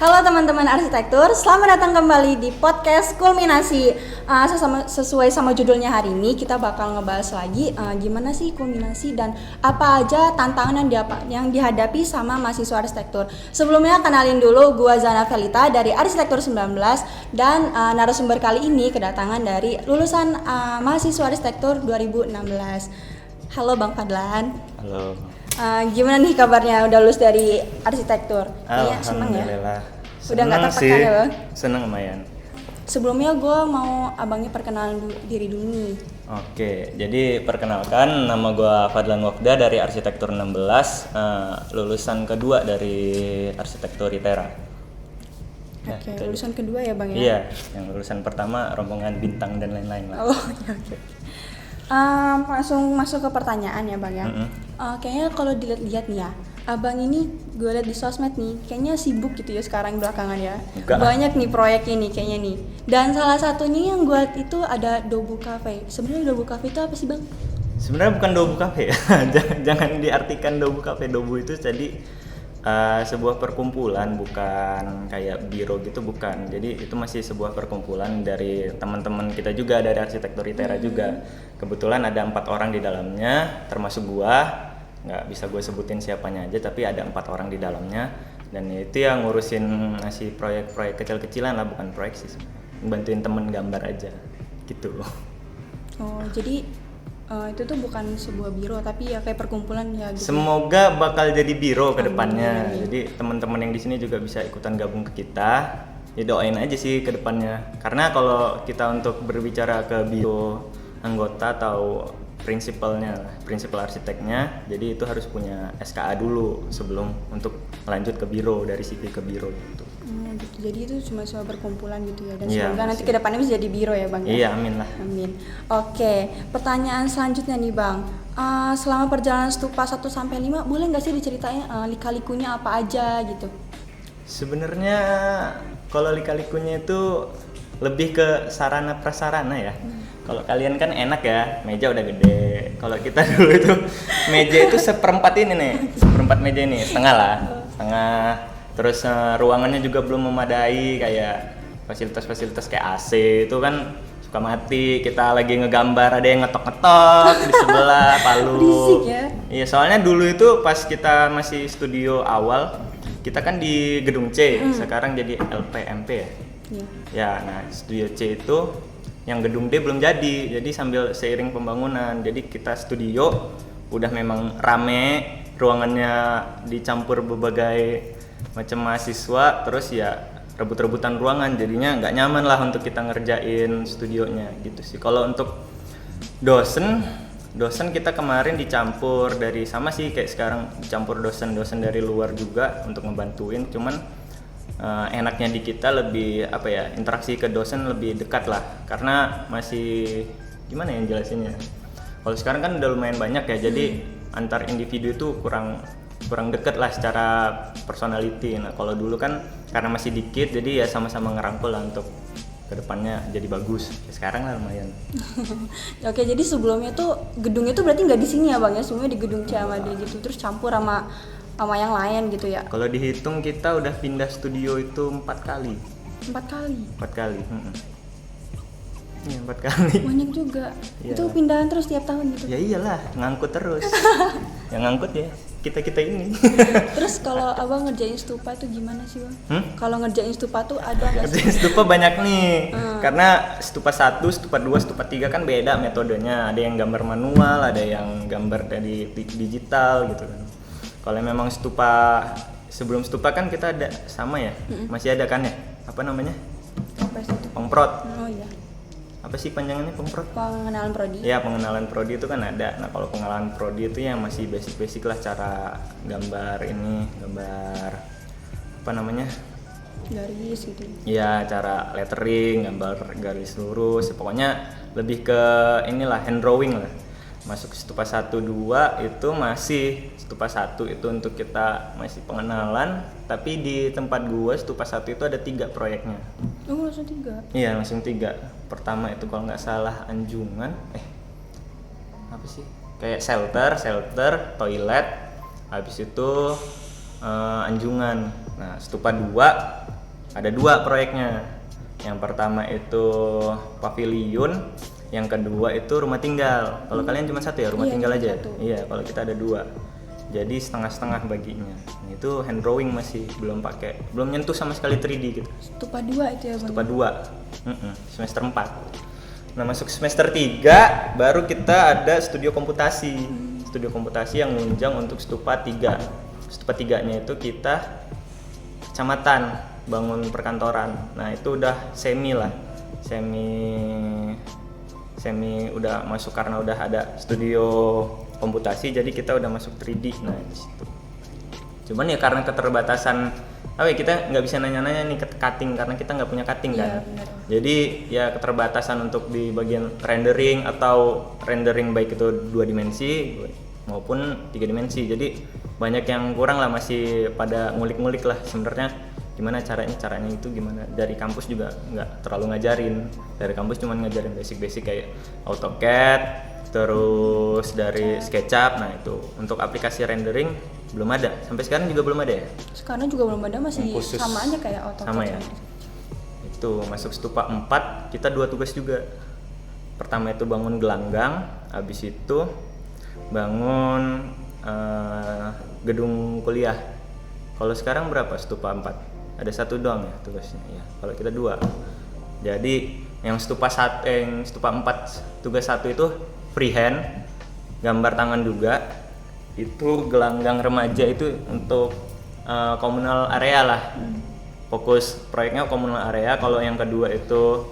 Halo teman-teman arsitektur, selamat datang kembali di podcast Kulminasi. Sesuai sama judulnya hari ini, kita bakal ngebahas lagi gimana sih kulminasi dan apa aja tantangan yang dihadapi sama mahasiswa arsitektur. Sebelumnya kenalin dulu, gua Zana Felita dari Arsitektur 19 dan narasumber kali ini kedatangan dari lulusan mahasiswa arsitektur 2016. Halo Bang Fadlan. Halo. Gimana nih kabarnya udah lulus dari arsitektur? Iya, seneng ya? Udah nggak tertekan ya Bang? Seneng lumayan. Sebelumnya gue mau abangnya perkenalan diri dulu nih. Oke, jadi perkenalkan nama gue Fadlan Wafda dari Arsitektur 16, lulusan kedua dari Arsitektur ITERA. Oke, lulusan kedua ya Bang ya? Iya, yang lulusan pertama rombongan bintang dan lain-lain lah. Oh, oke. Langsung masuk ke pertanyaan ya Bang ya. Kayaknya kalau dilihat-lihat nih ya, abang ini gue liat di sosmed nih, kayaknya sibuk gitu ya sekarang belakangan ya. Banyak nih proyek ini kayaknya nih. Dan salah satunya yang gue liat itu ada Dobu Cafe. Sebenarnya Dobu Cafe itu apa sih Bang? Sebenarnya bukan Dobu Cafe ya. Jangan diartikan Dobu Cafe. Dobu itu jadi sebuah perkumpulan, bukan kayak biro gitu, bukan. Jadi itu masih sebuah perkumpulan dari teman-teman kita juga, dari Arsitektur ITERA juga. Kebetulan ada 4 orang di dalamnya, termasuk gua. Nggak bisa gue sebutin siapanya aja, tapi ada 4 orang di dalamnya. Dan itu yang ngurusin ngasih proyek-proyek kecil-kecilan lah, bukan proyek sih, bantuin temen gambar aja gitu. Oh, jadi itu tuh bukan sebuah biro tapi ya kayak perkumpulan ya gitu. Semoga bakal jadi biro ke depannya. Jadi teman-teman yang di sini juga bisa ikutan gabung ke kita. Ya doain aja sih ke depannya. Karena kalau kita untuk berbicara ke biro anggota atau prinsipal arsiteknya, jadi itu harus punya SKA dulu sebelum untuk lanjut ke biro, dari CV ke biro gitu. Gitu. Jadi itu cuma sebuah perkumpulan gitu ya, dan semoga nanti kedepannya bisa jadi biro ya Bang ya? Iya, amin lah. Amin. Oke, pertanyaan selanjutnya nih Bang, selama perjalanan Stupa 1-5 boleh nggak sih diceritain lika-likunya apa aja gitu? Sebenarnya kalau lika-likunya itu lebih ke sarana prasarana ya. Kalau kalian kan enak ya, meja udah gede. Kalau kita dulu itu meja itu seperempat ini nih, seperempat meja ini, setengah lah, setengah. Terus ruangannya juga belum memadai, kayak fasilitas-fasilitas kayak AC itu kan suka mati. Kita lagi ngegambar ada yang ngetok-ngetok di sebelah palu. Berisik ya? Iya, soalnya dulu itu pas kita masih studio awal, kita kan di gedung C, sekarang jadi LPMP ya. Iya. Ya, nah studio C itu yang gedung D belum jadi sambil seiring pembangunan, jadi kita studio udah memang rame, ruangannya dicampur berbagai macam mahasiswa, terus ya rebut-rebutan ruangan, jadinya nggak nyaman lah untuk kita ngerjain studionya gitu sih. Kalau untuk dosen kita kemarin dicampur dari, sama sih kayak sekarang, dicampur dosen dari luar juga untuk ngebantuin, cuman enaknya di kita lebih apa ya, interaksi ke dosen lebih dekat lah, karena masih gimana ya jelasinnya. Kalau sekarang kan udah lumayan banyak ya, jadi antar individu itu kurang deket lah secara personality. Nah kalau dulu kan karena masih dikit, jadi ya sama-sama ngerangkul lah untuk kedepannya jadi bagus. Ya, sekarang lah lumayan. Oke, jadi sebelumnya tuh gedungnya tuh berarti nggak di sini ya Bang ya, semuanya di gedung C sama D gitu, terus campur sama yang lain gitu ya? Kalau dihitung kita udah pindah studio itu 4 kali. 4 kali? 4 kali. Iya, 4 kali. Banyak juga. Ya. Itu pindahan terus tiap tahun gitu? Ya iyalah, ngangkut terus. Yang ngangkut ya kita ini. Terus kalau abang ngerjain stupa itu gimana sih Bang? Kalau ngerjain stupa tuh ada nggak sih? Ngerjain stupa banyak nih. Karena stupa 1, stupa 2, stupa 3 kan beda metodenya. Ada yang gambar manual, ada yang gambar dari digital gitu kan. Kalau memang stupa, sebelum stupa kan kita ada sama ya, masih ada kan ya, apa namanya? Pengprod. Oh iya. Apa sih panjangannya pengprod? Pengenalan prodi. Ya, pengenalan prodi itu kan ada. Nah kalau pengenalan prodi itu yang masih basic lah, cara gambar apa namanya? Garis gitu. Iya, cara lettering, gambar garis lurus, pokoknya lebih ke inilah, hand drawing lah. Masuk stupa 1, 2 itu masih stupa 1 itu untuk kita masih pengenalan, tapi di tempat gua stupa 1 itu ada 3 proyeknya. Oh, langsung 3? Iya, langsung 3. Pertama itu kalau nggak salah anjungan, apa sih? Kayak shelter, toilet, habis itu anjungan. Nah, stupa 2 ada 2 proyeknya. Yang pertama itu pavilion, yang kedua itu rumah tinggal. Kalau kalian cuma 1 ya, rumah Iya, tinggal cuma aja. 1. Iya, kalau kita ada 2. Jadi setengah-setengah baginya. Nah, itu hand drawing masih belum nyentuh sama sekali 3D gitu. Stupa 2 itu ya Bang. Stupa 2. Semester 4. Nah, masuk semester 3 baru kita ada studio komputasi. Studio komputasi yang nunjang untuk Stupa 3. Stupa 3-nya itu kita kecamatan bangun perkantoran. Nah, itu udah semi udah masuk karena udah ada studio komputasi, jadi kita udah masuk 3D. Nah, di situ. Cuman ya karena keterbatasan kita nggak bisa nanya-nanya nih ke cutting karena kita nggak punya cutting kan. Bener. Jadi ya keterbatasan untuk di bagian rendering atau rendering baik itu 2 dimensi maupun 3 dimensi. Jadi banyak yang kurang lah, masih pada ngulik-ngulik lah sebenarnya gimana caranya itu gimana. Dari kampus juga nggak terlalu ngajarin. Dari kampus cuma ngajarin basic-basic kayak AutoCAD, terus dari SketchUp. Nah, itu untuk aplikasi rendering belum ada, sampai sekarang juga belum ada ya. Sekarang juga belum ada, masih Khusus. sama aja kayak AutoCAD. Sama ya. Itu masuk Stupa 4 kita 2 tugas juga. Pertama itu bangun gelanggang, habis itu bangun gedung kuliah. Kalau sekarang berapa Stupa 4? Ada 1 doang ya tugasnya ya. Kalau kita 2. Jadi yang Stupa 4 tugas 1 itu freehand, gambar tangan juga. Itu gelanggang remaja itu untuk komunal area lah. Fokus proyeknya komunal area. Kalau yang kedua itu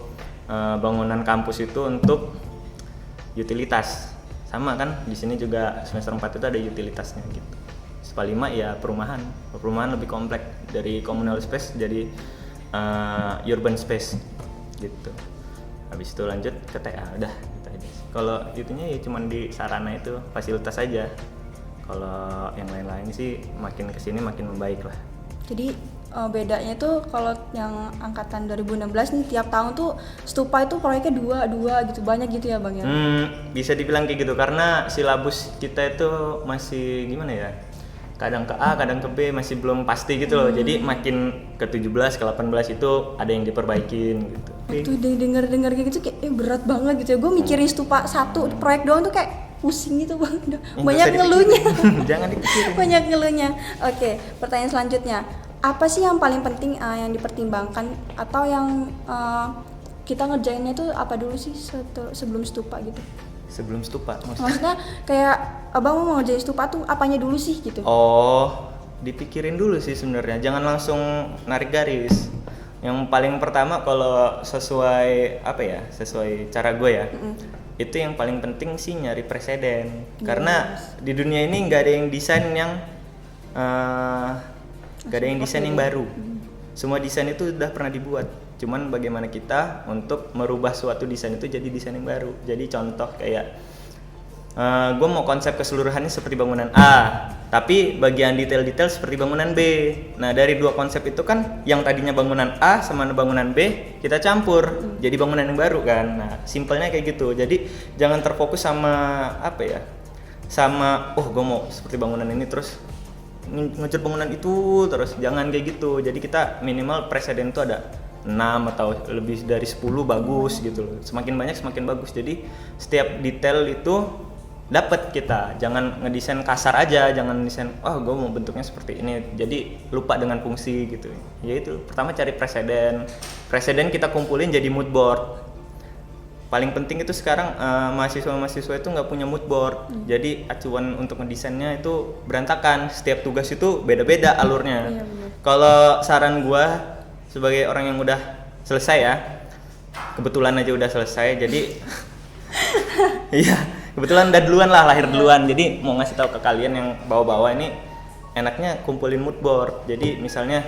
bangunan kampus itu untuk utilitas. Sama kan, di sini juga semester 4 itu ada utilitasnya gitu. Stupa 5 ya perumahan lebih kompleks, dari communal space jadi urban space gitu. Habis itu lanjut ke TA, udah gitu aja. Kalau itunya ya cuman di sarana itu fasilitas aja. Kalau yang lain-lain sih makin kesini makin membaik lah. Jadi bedanya tuh kalau yang angkatan 2016 nih tiap tahun tuh Stupa itu proyeknya 2 gitu, banyak gitu ya Bang ya? Bisa dibilang kayak gitu karena silabus kita itu masih gimana ya? Kadang ke A, kadang ke B, masih belum pasti gitu loh. Jadi makin ke 17, ke 18 itu ada yang diperbaikin gitu. Waktu denger kayak gitu kayak berat banget gitu ya. Gue mikirin Stupa 1 proyek doang tuh kayak pusing gitu Bang. Banyak ngeluhnya. Jangan dipikirin. Banyak ngeluhnya. Oke, pertanyaan selanjutnya. Apa sih yang paling penting yang dipertimbangkan atau yang kita ngerjainnya itu apa dulu sih sebelum Stupa gitu? Sebelum Stupa Maksudnya kayak Abang mau ngerjain Stupa tuh apanya dulu sih gitu? Oh, dipikirin dulu sih sebenarnya. Jangan langsung narik garis. Yang paling pertama kalau sesuai cara gue ya. Itu yang paling penting sih nyari preseden. Karena di dunia ini nggak ada yang desain yang baru. Semua desain itu udah pernah dibuat. Cuman bagaimana kita untuk merubah suatu desain itu jadi desain yang baru. Jadi contoh kayak gue mau konsep keseluruhannya seperti bangunan A, tapi bagian detail-detail seperti bangunan B. Nah, dari 2 konsep itu kan yang tadinya bangunan A sama bangunan B kita campur jadi bangunan yang baru kan. Nah, simpelnya kayak gitu. Jadi jangan terfokus sama gue mau seperti bangunan ini terus ngejar bangunan itu terus, jangan kayak gitu. Jadi kita minimal presiden itu ada 6 atau lebih dari 10 bagus gitu loh. Semakin banyak semakin bagus. Jadi setiap detail itu dapat kita. Jangan ngedesain kasar aja, jangan desain gue mau bentuknya seperti ini. Jadi lupa dengan fungsi gitu. Ya itu, pertama cari preseden. Preseden kita kumpulin jadi mood board. Paling penting itu sekarang mahasiswa-mahasiswa itu nggak punya mood board. Jadi acuan untuk ngedesainnya itu berantakan. Setiap tugas itu beda-beda alurnya. Iya, kalau saran gua sebagai orang yang udah selesai ya, kebetulan aja udah selesai, jadi iya kebetulan udah duluan lah, lahir duluan. Jadi mau ngasih tahu ke kalian yang bawa-bawa ini, enaknya kumpulin mood board. Jadi misalnya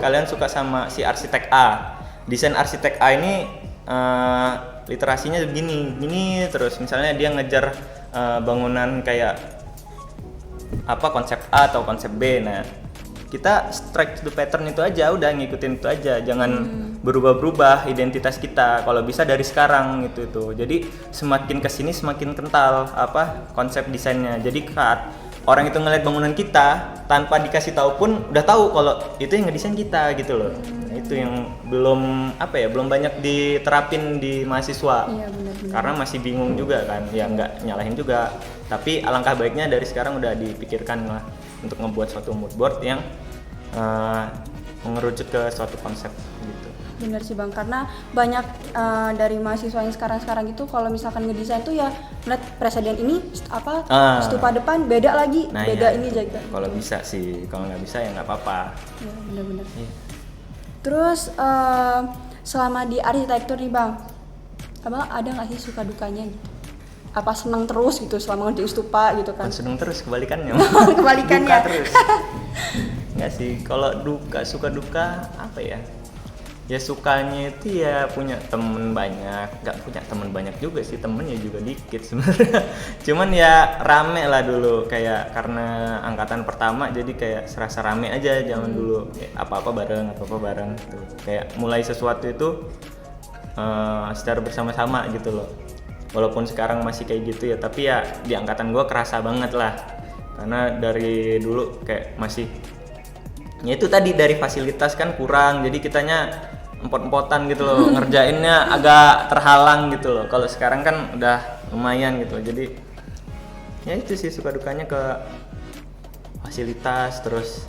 kalian suka sama si arsitek A, desain arsitek A ini literasinya begini terus. Misalnya dia ngejar bangunan kayak konsep A atau konsep B. Nah, kita strike the pattern itu aja, udah ngikutin itu aja, jangan berubah-berubah identitas kita. Kalau bisa dari sekarang gitu. Jadi semakin kesini semakin kental konsep desainnya. Jadi orang itu ngeliat bangunan kita tanpa dikasih tahu pun udah tahu kalau itu yang ngedesain kita gitu loh. Nah, itu yang belum belum banyak diterapin di mahasiswa. Iya, benar-benar. Karena masih bingung juga kan, ya nggak nyalahin juga. Tapi alangkah baiknya dari sekarang udah dipikirkan lah untuk ngebuat suatu mood board yang mengerucut ke suatu konsep gitu. Bener sih Bang, karena banyak dari mahasiswa yang sekarang gitu kalau misalkan ngedesain tuh ya ngeliat presiden ini stupa depan beda lagi, nah, beda ya, ini jaga. Kalau bisa sih, kalau nggak bisa ya nggak apa-apa. Ya, bener-bener. Iya. Terus selama di arsitektur nih Bang, Abang ada nggak sih suka dukanya gitu? Apa seneng terus gitu selama ngerjain stupa gitu kan? Seneng terus, kebalikannya. Kebalikannya. Duka terus. Nggak sih, kalau suka duka apa ya? Ya sukanya itu ya punya temen banyak, nggak punya temen banyak juga sih, temennya juga dikit sebenarnya. Cuman ya rame lah dulu, kayak karena angkatan pertama jadi kayak serasa rame aja zaman dulu, kayak apa-apa bareng gitu. Kayak mulai sesuatu itu secara bersama-sama gitu loh. Walaupun sekarang masih kayak gitu ya, tapi ya di angkatan gue kerasa banget lah, karena dari dulu kayak masih ya itu tadi dari fasilitas kan kurang, jadi kitanya empot-empotan gitu loh, ngerjainnya agak terhalang gitu loh. Kalau sekarang kan udah lumayan gitu, jadi ya itu sih suka dukanya ke fasilitas, terus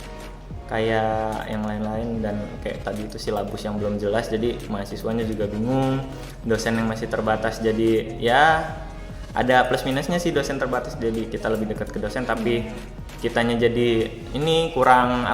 kayak yang lain-lain, dan kayak tadi itu silabus yang belum jelas, jadi mahasiswanya juga bingung, dosen yang masih terbatas, jadi ya ada plus minusnya sih dosen terbatas, jadi kita lebih dekat ke dosen, tapi kitanya jadi ini kurang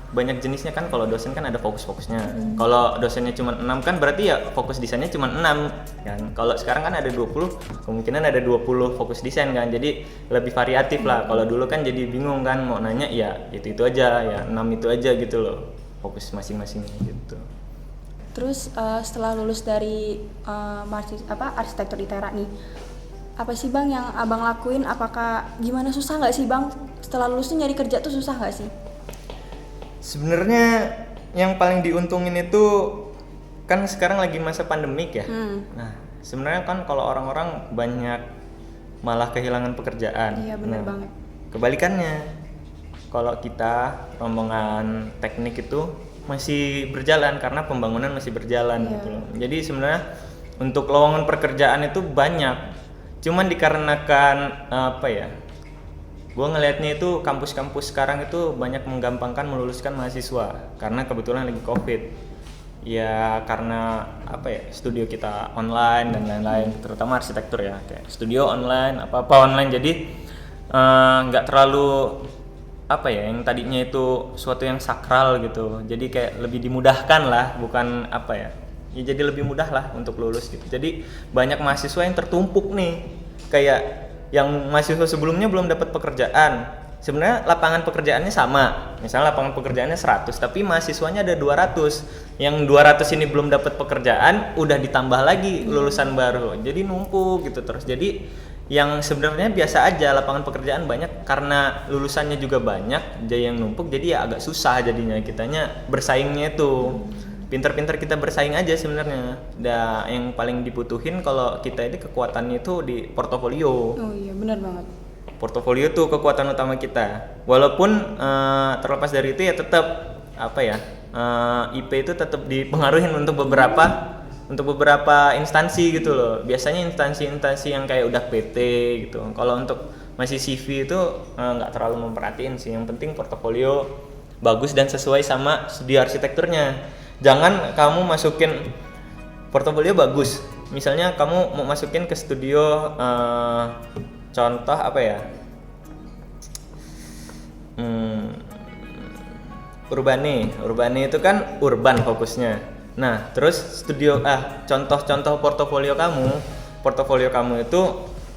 banyak jenisnya kan. Kalau dosen kan ada fokus-fokusnya. Kalau dosennya cuma 6 kan berarti ya fokus desainnya cuma 6 kan. Kalau sekarang kan ada 20, kemungkinan ada 20 fokus desain kan. Jadi lebih variatif lah. Kalau dulu kan jadi bingung kan, mau nanya ya itu aja, ya 6 itu aja gitu loh, fokus masing-masing gitu. Terus setelah lulus dari arsitektur ITERA nih, apa sih Bang yang Abang lakuin? Apakah gimana, susah nggak sih Bang? Setelah lulus tuh nyari kerja tuh susah nggak sih? Sebenarnya yang paling diuntungin itu kan sekarang lagi masa pandemik ya. Nah, sebenarnya kan kalau orang-orang banyak malah kehilangan pekerjaan. Iya, benar banget. Kebalikannya, kalau kita rombongan teknik itu masih berjalan karena pembangunan masih berjalan gitu loh. Jadi sebenarnya untuk lowongan pekerjaan itu banyak. Cuman dikarenakan gue ngelihatnya itu kampus-kampus sekarang itu banyak menggampangkan meluluskan mahasiswa karena kebetulan lagi COVID. Ya karena studio kita online dan lain-lain, terutama arsitektur ya, kayak studio online, apa-apa online, jadi nggak terlalu yang tadinya itu suatu yang sakral gitu, jadi kayak lebih dimudahkan lah, bukan ya jadi lebih mudah lah untuk lulus gitu. Jadi banyak mahasiswa yang tertumpuk nih, kayak yang mahasiswa sebelumnya belum dapat pekerjaan, sebenarnya lapangan pekerjaannya sama, misalnya lapangan pekerjaannya 100 tapi mahasiswanya ada 200, yang 200 ini belum dapat pekerjaan udah ditambah lagi lulusan baru, jadi numpuk gitu terus. Jadi yang sebenarnya biasa aja lapangan pekerjaan banyak, karena lulusannya juga banyak jadi yang numpuk, jadi ya agak susah jadinya kitanya bersaingnya itu. Pinter-pinter kita bersaing aja sebenarnya. Yang paling dibutuhin kalau kita ini kekuatannya itu di portofolio. Oh iya, benar banget. Portofolio tuh kekuatan utama kita. Walaupun terlepas dari itu ya tetap IP itu tetap dipengaruhin untuk beberapa instansi gitu loh. Biasanya instansi-instansi yang kayak udah PT gitu. Kalau untuk masih CV itu nggak terlalu memperhatiin sih. Yang penting portofolio bagus dan sesuai sama studi arsitekturnya. Jangan kamu masukin portofolio bagus, misalnya kamu mau masukin ke studio contoh Urbane itu kan urban fokusnya. Nah terus studio contoh portofolio kamu itu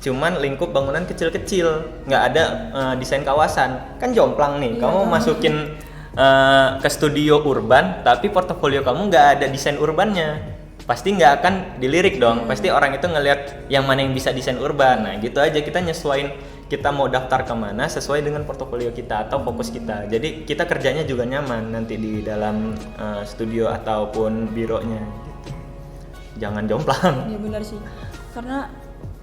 cuman lingkup bangunan kecil-kecil, nggak ada desain kawasan, kan jomplang nih. Kamu masukin ke studio urban tapi portofolio kamu nggak ada desain urbannya, pasti nggak akan dilirik dong. Pasti orang itu ngelihat yang mana yang bisa desain urban. Nah gitu aja, kita nyesuain kita mau daftar kemana sesuai dengan portofolio kita atau fokus kita, jadi kita kerjanya juga nyaman nanti di dalam studio ataupun bironya gitu. Jangan jomplang. Iya benar sih, karena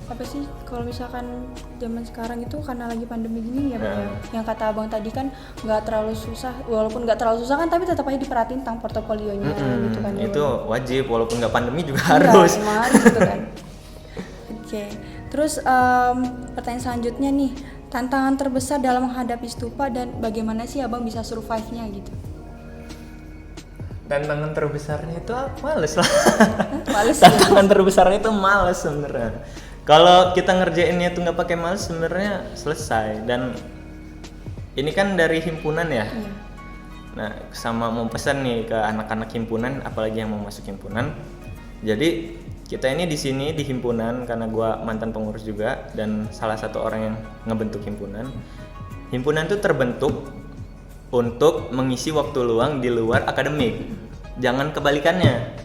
apa sih kalau misalkan zaman sekarang itu karena lagi pandemi gini ya Bang ya. Yang kata Abang tadi kan nggak terlalu susah, walaupun nggak terlalu susah kan tapi tetap aja diperhatiin tentang portofolionya gitu kan. Itu wajib walaupun nggak pandemi juga Iya, harus. emang harus gitu kan. Oke. Terus pertanyaan selanjutnya nih, tantangan terbesar dalam menghadapi stupa dan bagaimana sih Abang bisa survive-nya gitu? Tantangan terbesarnya itu males lah. Males. Tantangan terbesarnya itu males sebenarnya. Kalau kita ngerjainnya tuh nggak pakai males sebenarnya selesai. Dan ini kan dari himpunan ya. Iya. Nah, sama mau pesan nih ke anak-anak himpunan, apalagi yang mau masuk himpunan. Jadi kita ini di sini di himpunan karena gua mantan pengurus juga dan salah satu orang yang ngebentuk himpunan. Himpunan itu terbentuk untuk mengisi waktu luang di luar akademik. Jangan kebalikannya.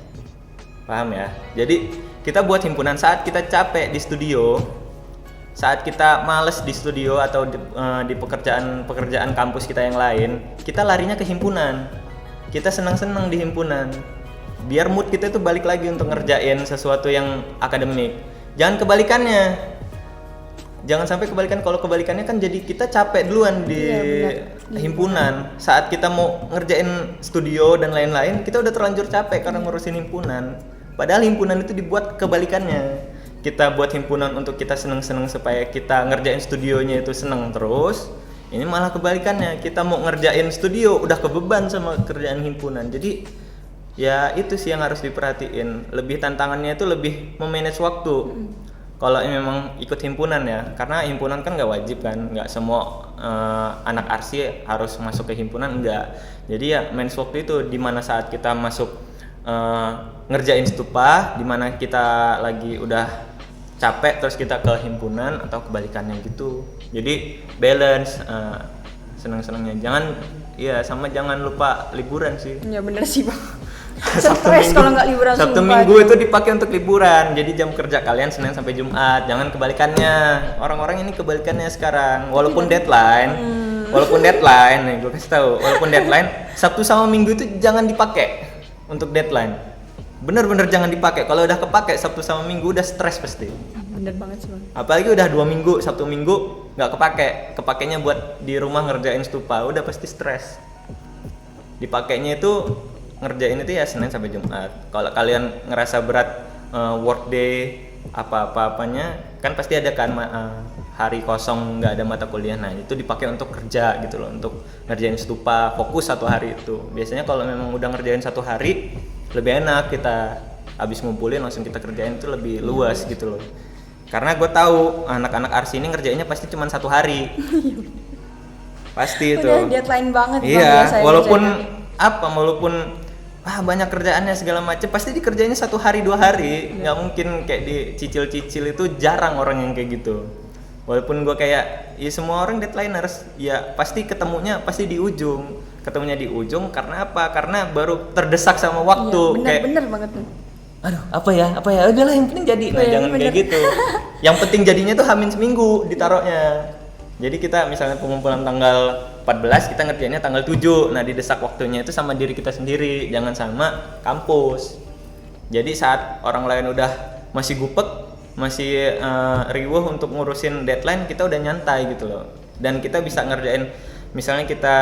Paham ya? Jadi kita buat himpunan saat kita capek di studio, saat kita males di studio atau di pekerjaan kampus kita yang lain, kita larinya ke himpunan. Kita senang-senang di himpunan. Biar mood kita itu balik lagi untuk ngerjain sesuatu yang akademik. Jangan kebalikannya. Jangan sampai kebalikan. Kalau kebalikannya kan jadi kita capek duluan di himpunan. Saat kita mau ngerjain studio dan lain-lain, kita udah terlanjur capek karena ngurusin himpunan. Padahal himpunan itu dibuat kebalikannya. Kita buat himpunan untuk kita seneng-seneng supaya kita ngerjain studionya itu seneng terus. Ini malah kebalikannya. Kita mau ngerjain studio udah kebeban sama kerjaan himpunan. Jadi ya itu sih yang harus diperhatiin. Lebih tantangannya itu lebih memanage waktu. Kalau memang ikut himpunan ya, karena himpunan kan nggak wajib kan, nggak semua anak arsi harus masuk ke himpunan, enggak. Jadi ya manage waktu itu di mana saat kita masuk ngerjain stupa, di mana kita lagi udah capek terus kita ke himpunan atau kebalikannya gitu. Jadi balance, senang-senangnya. Jangan lupa liburan sih. Ya bener sih Bang. Stres kalau nggak liburan. Sabtu Minggu itu dipakai untuk liburan. Jadi jam kerja kalian Senin sampai Jumat. Jangan kebalikannya. Orang-orang ini kebalikannya sekarang. Walaupun deadline, nih gue kasih tahu. Walaupun deadline, Sabtu sama Minggu itu jangan dipakai untuk deadline. Bener-bener jangan dipakai. Kalau udah kepake Sabtu sama Minggu udah stres pasti. Bener banget sih Bang. Apalagi udah 2 minggu, Sabtu Minggu nggak kepakainya buat di rumah ngerjain stupa, udah pasti stres. Dipakainya itu ngerjain itu ya Senin sampai Jumat. Kalau kalian ngerasa berat workday apa-apanya kan pasti ada kan hari kosong nggak ada mata kuliah. Nah itu dipakai untuk kerja gitu loh, untuk ngerjain stupa, fokus 1 hari itu. Biasanya kalau memang udah ngerjain 1 hari lebih enak, kita habis ngumpulin langsung kita kerjain itu lebih luas gitu loh. Karena gue tahu anak-anak arsi ini ngerjainnya pasti cuma 1 hari. Pasti itu. Udah deadline banget iya, Bang, walaupun banyak kerjaannya segala macam, pasti dikerjainnya 1 hari 2 hari. Nggak mungkin kayak dicicil-cicil, itu jarang orang yang kayak gitu. Walaupun gue kayak ya semua orang deadlineers, ya pasti ketemunya pasti di ujung. Ketemunya di ujung karena apa? Karena baru terdesak sama waktu. Iya, bener banget tuh. Aduh, apa ya? Udahlah yang penting jadi. Nah, jangan kayak gitu. Yang penting jadinya tuh hamin seminggu ditaruhnya. Jadi kita misalnya pengumpulan tanggal 14, kita ngerjainnya tanggal 7. Nah, didesak waktunya itu sama diri kita sendiri, jangan sama kampus. Jadi saat orang lain udah masih gupek, masih riweuh untuk ngurusin deadline, kita udah nyantai gitu loh. Dan kita bisa ngerjain, misalnya kita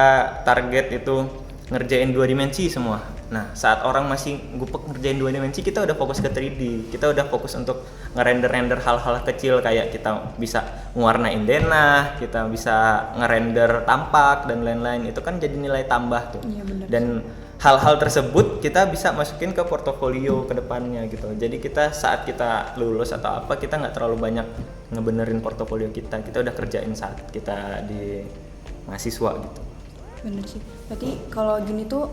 target itu ngerjain 2 dimensi semua. Nah, saat orang masih gupek ngerjain 2 dimensi, kita udah fokus ke 3D. Kita udah fokus untuk ngerender hal-hal kecil, kayak kita bisa ngewarnain denah, kita bisa ngerender tampak dan lain-lain. Itu kan jadi nilai tambah tuh. Iya, bener. Dan hal-hal tersebut kita bisa masukin ke portofolio ke depannya gitu. Jadi kita saat kita lulus atau apa, kita nggak terlalu banyak ngebenerin portofolio kita. Kita udah kerjain saat kita di mahasiswa gitu. Bener sih. Berarti kalau gini tuh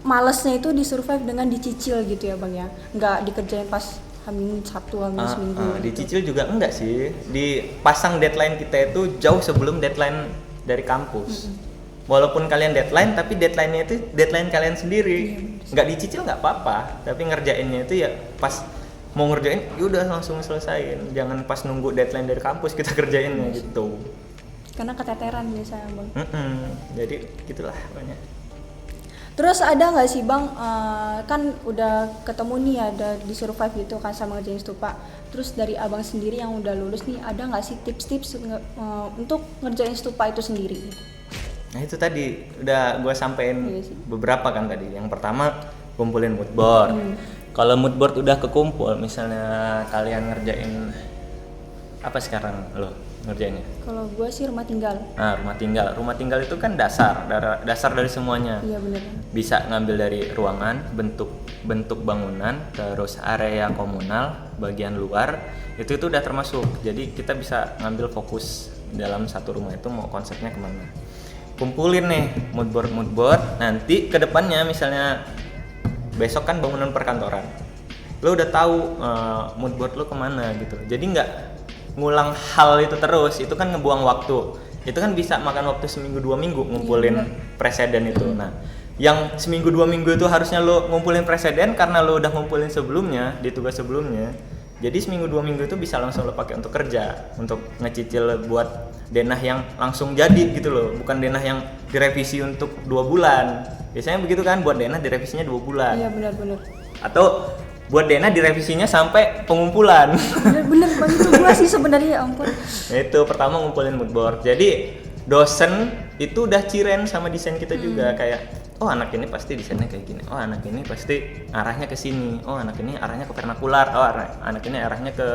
malesnya itu disurvive dengan dicicil gitu ya Bang ya, nggak dikerjain pas H-1, H-seminggu gitu. Dicicil juga enggak sih, dipasang deadline kita itu jauh sebelum deadline dari kampus. Walaupun kalian deadline, tapi deadline-nya itu deadline kalian sendiri. Nggak dicicil nggak apa-apa, tapi ngerjainnya itu ya pas mau ngerjain yaudah langsung selesain. Jangan pas nunggu deadline dari kampus kita kerjainnya gitu. Karena keteteran biasanya Bang. Jadi gitulah banyak. Terus ada nggak sih Bang, kan udah ketemu nih ada di survive gitu kan sama ngerjain stupa. Terus dari Abang sendiri yang udah lulus nih, ada nggak sih tips-tips untuk ngerjain stupa itu sendiri? Nah itu tadi udah gue sampein Iya sih. beberapa kan tadi. Yang pertama kumpulin mood board. Kalau mood board udah kekumpul, misalnya kalian ngerjain apa sekarang lo ngerjainnya? Kalau gue sih rumah tinggal. Nah, rumah tinggal itu kan dasar dari semuanya. Iya bener. Bisa ngambil dari ruangan, bentuk bangunan, terus area komunal, bagian luar, itu udah termasuk. Jadi kita bisa ngambil fokus dalam satu rumah itu mau konsepnya kemana. Kumpulin nih mood board. Nanti kedepannya misalnya besok kan bangunan perkantoran, lo udah tahu mood board lo kemana gitu. Jadi nggak ngulang hal itu terus, itu kan ngebuang waktu. Itu kan bisa makan waktu seminggu 2 minggu ngumpulin preseden itu. Nah, yang seminggu 2 minggu itu harusnya lo ngumpulin preseden karena lo udah ngumpulin sebelumnya di tugas sebelumnya. Jadi seminggu 2 minggu itu bisa langsung lo pakai untuk kerja, untuk ngecicil buat denah yang langsung jadi gitu loh, bukan denah yang direvisi untuk 2 bulan. Biasanya begitu kan, buat denah direvisinya 2 bulan. Iya benar-benar. Atau buat denah direvisinya sampai pengumpulan. Bener Bang, itu gue sih sebenarnya, ya ampun. Nah itu pertama ngumpulin mood board. Jadi dosen itu udah ciren sama desain kita juga, kayak oh anak ini pasti desainnya kayak gini, oh anak ini pasti arahnya ke sini, oh anak ini arahnya ke vernakular, oh anak ini arahnya ke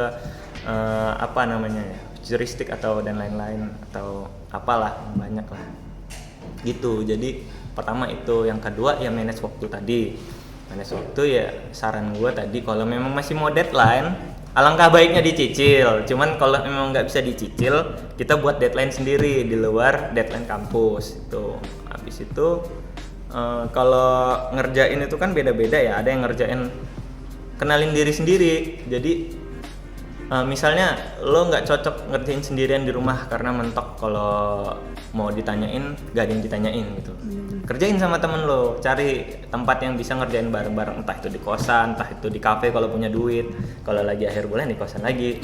apa namanya ya, futuristik atau dan lain-lain atau apalah, banyak lah gitu. Jadi pertama itu. Yang kedua ya manage waktu tadi. Manage waktu ya saran gue tadi, kalau memang masih mau deadline, alangkah baiknya dicicil. Cuman kalau memang nggak bisa dicicil, kita buat deadline sendiri di luar deadline kampus itu. Habis itu kalau ngerjain itu kan beda-beda ya. Ada yang ngerjain kenalin diri sendiri. Jadi misalnya lo nggak cocok ngerjain sendirian di rumah karena mentok kalau mau ditanyain gak ada yang ditanyain gitu. Kerjain sama temen lo, cari tempat yang bisa ngerjain bareng-bareng, entah itu di kosan, entah itu di kafe kalau punya duit. Kalau lagi akhir bulan di kosan lagi.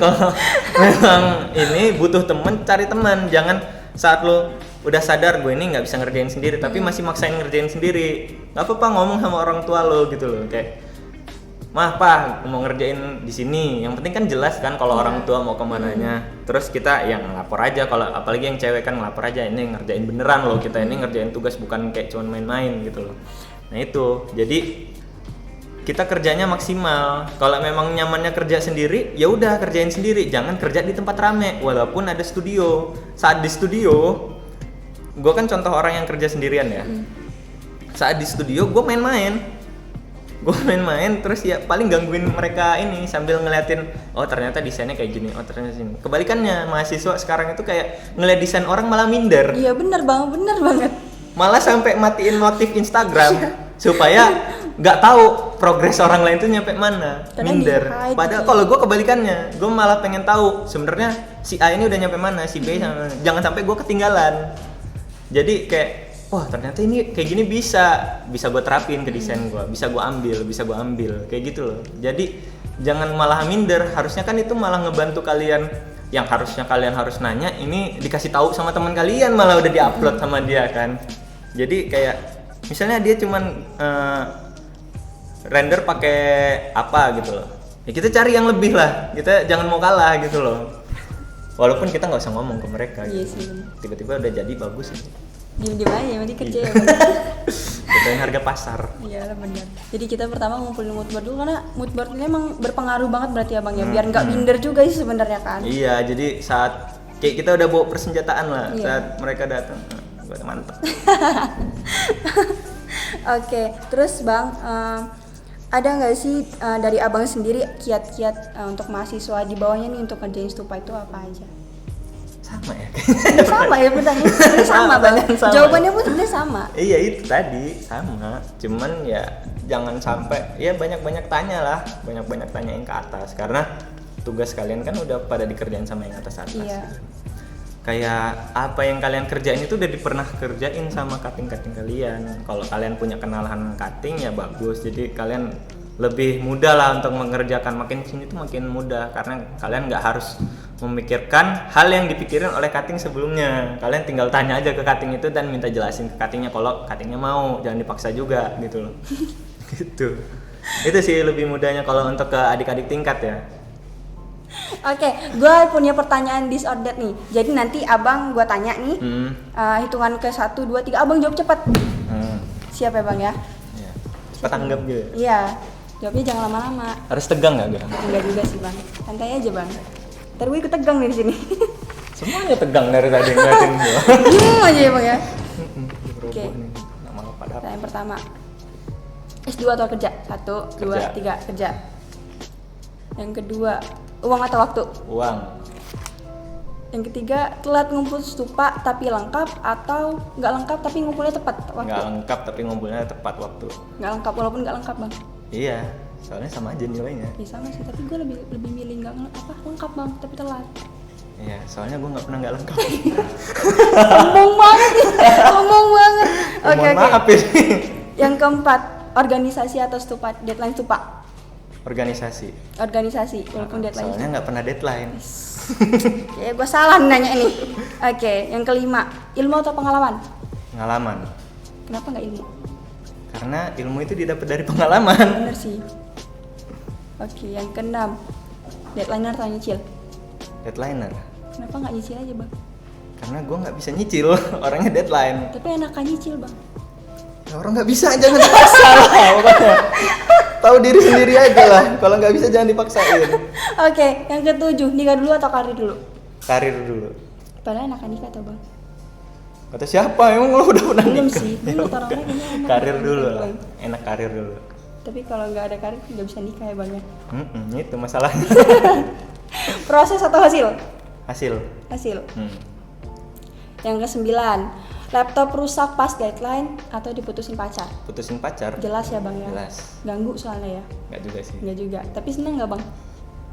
Kalau memang ini butuh temen, cari teman. Jangan saat lo udah sadar gue ini nggak bisa ngerjain sendiri tapi masih maksain ngerjain sendiri. Nggak apa-apa ngomong sama orang tua lo gitu loh, kayak mah pak mau ngerjain di sini, yang penting kan jelas kan kalau orang tua mau kemananya. Terus kita yang ngelapor aja, kalau apalagi yang cewek kan ngelapor aja, ini ngerjain beneran loh, kita ini ngerjain tugas bukan kayak cuman main-main gitu loh. Nah itu jadi kita kerjanya maksimal. Kalau memang nyamannya kerja sendiri ya udah kerjain sendiri, jangan kerja di tempat rame walaupun ada studio. Saat di studio gue kan contoh orang yang kerja sendirian ya. Saat di studio gue main-main terus ya paling gangguin mereka ini sambil ngeliatin, oh ternyata desainnya kayak gini, oh ternyata sini. Kebalikannya mahasiswa sekarang itu kayak ngeliat desain orang malah minder. Iya bener banget. Malah sampai matiin notif Instagram supaya nggak tahu progres orang lain tuh nyampe mana. Kadang minder. di-hide Padahal gitu. kalau gue kebalikannya, gue malah pengen tahu sebenarnya si A ini udah nyampe mana, si B sama, jangan sampai gue ketinggalan. Jadi kayak wah ternyata ini kayak gini bisa gue terapin ke desain gue, bisa gue ambil kayak gitu loh. Jadi jangan malah minder, harusnya kan itu malah ngebantu kalian. Yang harusnya kalian harus nanya, ini dikasih tahu sama teman kalian, malah udah diupload sama dia kan. Jadi kayak misalnya dia cuman render pakai apa gitu loh, ya kita cari yang lebih lah, kita jangan mau kalah gitu loh. Walaupun kita nggak usah ngomong ke mereka Iya gitu. sih, bener. Tiba-tiba udah jadi bagus gitu. Diem-diem aja, yang penting kerja ya bener. Bedain harga pasar. Iya benar. Jadi kita pertama ngumpulin mood board dulu, karena mood board ini emang berpengaruh banget berarti ya Bang ya, biar nggak minder juga sih sebenarnya kan. Iya, jadi saat kayak kita udah bawa persenjataan lah, Iya. saat mereka datang, mantap. Oke, terus Bang, ada nggak sih dari Abang sendiri kiat-kiat untuk mahasiswa di bawahnya nih untuk ngerjain stupa itu apa aja? Sama ya. Ini sama ya pertanyaannya, sebenarnya sama Bang. Sama. Jawabannya pun sebenarnya sama. Iya itu tadi sama, cuman ya jangan sampai ya banyak tanyain ke atas, karena tugas kalian kan udah pada dikerjain sama yang atas. Iya. Kayak apa yang kalian kerjain itu udah pernah kerjain sama cutting kalian. Kalau kalian punya kenalan cutting ya bagus, jadi kalian lebih mudah lah untuk mengerjakan. Makin sini tuh makin mudah karena kalian nggak harus memikirkan hal yang dipikirin oleh cutting sebelumnya. Kalian tinggal tanya aja ke cutting itu dan minta jelasin ke cuttingnya kalau cuttingnya mau, jangan dipaksa juga gitu loh. Gitu. Itu sih lebih mudahnya kalau untuk ke adik-adik tingkat ya. Oke, gue punya pertanyaan this or that nih. Jadi nanti abang gue tanya nih, hitungan ke 1, 2, 3, abang jawab cepat. Siap ya bang ya? Ya. Cepat tanggap gitu. Iya, jawabnya jangan lama-lama. Harus tegang nggak? Enggak juga sih bang, santai aja bang. Ntar gue ikut tegang nih di sini. Semuanya tegang dari tadi ngeliatin gue. Aja ya bang ya. Oke. Nama pada Yang pertama, S2 atau kerja? 1, 2, 3, kerja. Yang kedua, uang atau waktu? uang. Yang ketiga, telat ngumpul stupa tapi lengkap atau nggak lengkap tapi ngumpulnya tepat waktu? Nggak lengkap tapi ngumpulnya tepat waktu. Nggak lengkap walaupun nggak lengkap bang. Iya, soalnya sama aja nilainya. Ya sama sih, tapi gue lebih milih nggak lengkap bang tapi telat. Iya, soalnya gue nggak pernah nggak lengkap. Sombong banget nih, sombong banget. Oke. Maaf ini. Yang keempat, organisasi atau stupa, deadline stupa? Organisasi. Walaupun deadline. Soalnya nggak pernah deadline. Ya gue salah nanya ini. Oke, yang kelima, ilmu atau pengalaman? Pengalaman. Kenapa nggak ilmu? Karena ilmu itu didapat dari pengalaman. Bener sih. Oke, yang keenam, deadliner atau nyicil? Deadliner. Kenapa nggak nyicil aja bang? Karena gue nggak bisa nyicil, orangnya deadline. Tapi enakan nyicil bang. Ya, orang nggak bisa jangan dipaksa lah pokoknya. Tahu diri sendiri aja lah. Kalau nggak bisa jangan dipaksain. Oke, yang ketujuh, nikah dulu atau karir dulu? Karir dulu. Padahal enakan nikah atau bang? Kata siapa? Emang lo udah pernah Belum nikah? sih, belum orang lain kayaknya enak Karir nikah dulu dulu, lah. Bang. Enak karir dulu. Tapi kalau nggak ada karir nggak bisa nikah ya bang ya. Itu masalahnya. Proses atau hasil? Hasil. Hasil. Yang kesembilan, laptop rusak pas deadline atau diputusin pacar? Putusin pacar? Jelas ya bang ya? Jelas. Ganggu soalnya ya? Nggak juga sih. Nggak juga, tapi seneng nggak bang?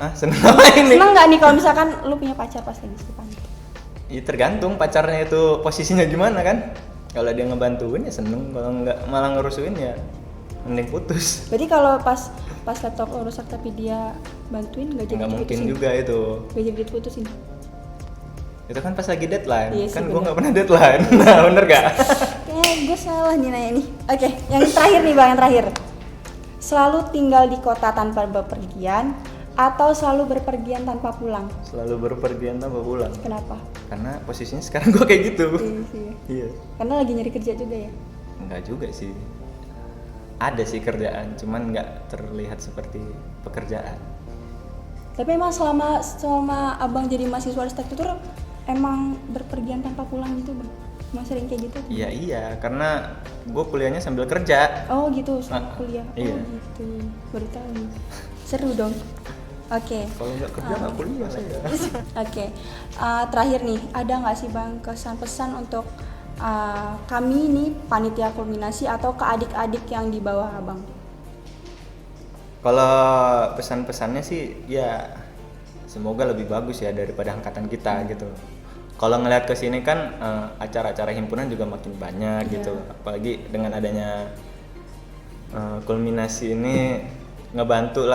Ah, seneng apa ini? Seneng nggak nih kalau misalkan lu punya pacar pas lagi depan? Ya tergantung pacarnya itu posisinya gimana kan. Kalau dia ngebantuin ya seneng, kalau nggak malah ngerusuin ya mending putus. Berarti kalau pas laptop lo rusak tapi dia bantuin nggak jadi Nggak mungkin diputusin? juga itu. Nggak jadi diputusin? Itu kan pas lagi deadline, Iya sih, kan gue bener. nggak pernah deadline. Nah bener gak? Kayaknya gue salah nih nanya nih. Oke, yang terakhir nih bang, yang terakhir. Selalu tinggal di kota tanpa bepergian atau selalu berpergian tanpa pulang? Selalu berpergian tanpa pulang. Kenapa? Karena posisinya sekarang gue kayak gitu. Iya sih. Iya. Karena lagi nyari kerja juga ya. Enggak juga sih. Ada sih kerjaan, cuman nggak terlihat seperti pekerjaan. Tapi emang selama abang jadi mahasiswa arsitektur emang berpergian tanpa pulang gitu bang? Emang sering kayak gitu? Iya, karena gue kuliahnya sambil kerja. Oh gitu, selama kuliah. Iya. Oh gitu, baru tahu nih. Seru dong. Oke. Kalau nggak kerja nggak kuliah saya. Oke. Terakhir nih, ada nggak sih bang kesan-pesan untuk kami nih panitia kulminasi atau ke adik-adik yang di bawah abang? Kalau pesan-pesannya sih ya semoga lebih bagus ya daripada angkatan kita gitu. Kalau ngelihat ke sini kan acara-acara himpunan juga makin banyak gitu. Apalagi dengan adanya kulminasi ini ngebantu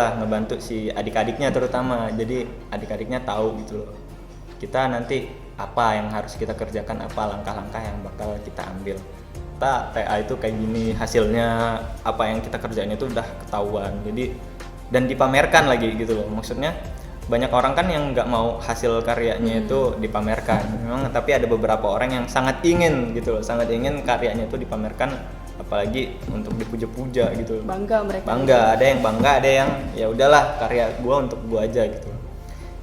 si adik-adiknya terutama. Jadi adik-adiknya tahu gitu loh. Kita nanti apa yang harus kita kerjakan, apa langkah-langkah yang bakal kita ambil. Kita TA itu kayak gini, hasilnya apa yang kita kerjain itu udah ketahuan. Jadi dan dipamerkan lagi gitu loh. Maksudnya banyak orang kan yang nggak mau hasil karyanya itu dipamerkan. Memang tapi ada beberapa orang yang sangat ingin gitu loh, sangat ingin karyanya itu dipamerkan, apalagi untuk dipuja-puja gitu. Bangga mereka. Bangga, ada yang bangga, ada yang ya udahlah karya gua untuk gua aja gitu.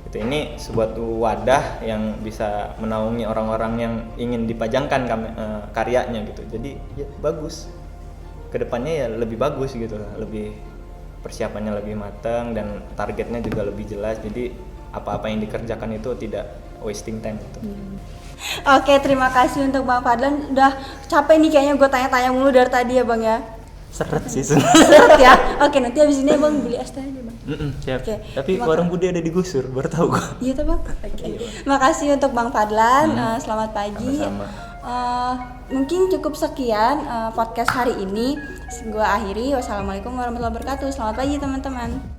Ini sebuah wadah yang bisa menaungi orang-orang yang ingin dipajangkan karyanya gitu. Jadi ya bagus. Kedepannya ya lebih bagus gitu, lebih persiapannya lebih matang dan targetnya juga lebih jelas. Jadi apa-apa yang dikerjakan itu tidak wasting time gitu. Oke, terima kasih untuk Bang Fadlan. Udah capek nih kayaknya gue tanya-tanya mulu dari tadi ya Bang ya. Seret sih Seret ya. Oke, nanti habis ini Bang beli es teh aja Bang. Siap. Oke, Tapi warung Budi ada digusur, baru tahu gua. Iya tuh Bang. Oke. Makasih untuk Bang Fadlan. Selamat pagi. Sama-sama. Mungkin cukup sekian podcast hari ini. Gue akhiri. Wassalamualaikum warahmatullahi wabarakatuh. Selamat pagi teman-teman.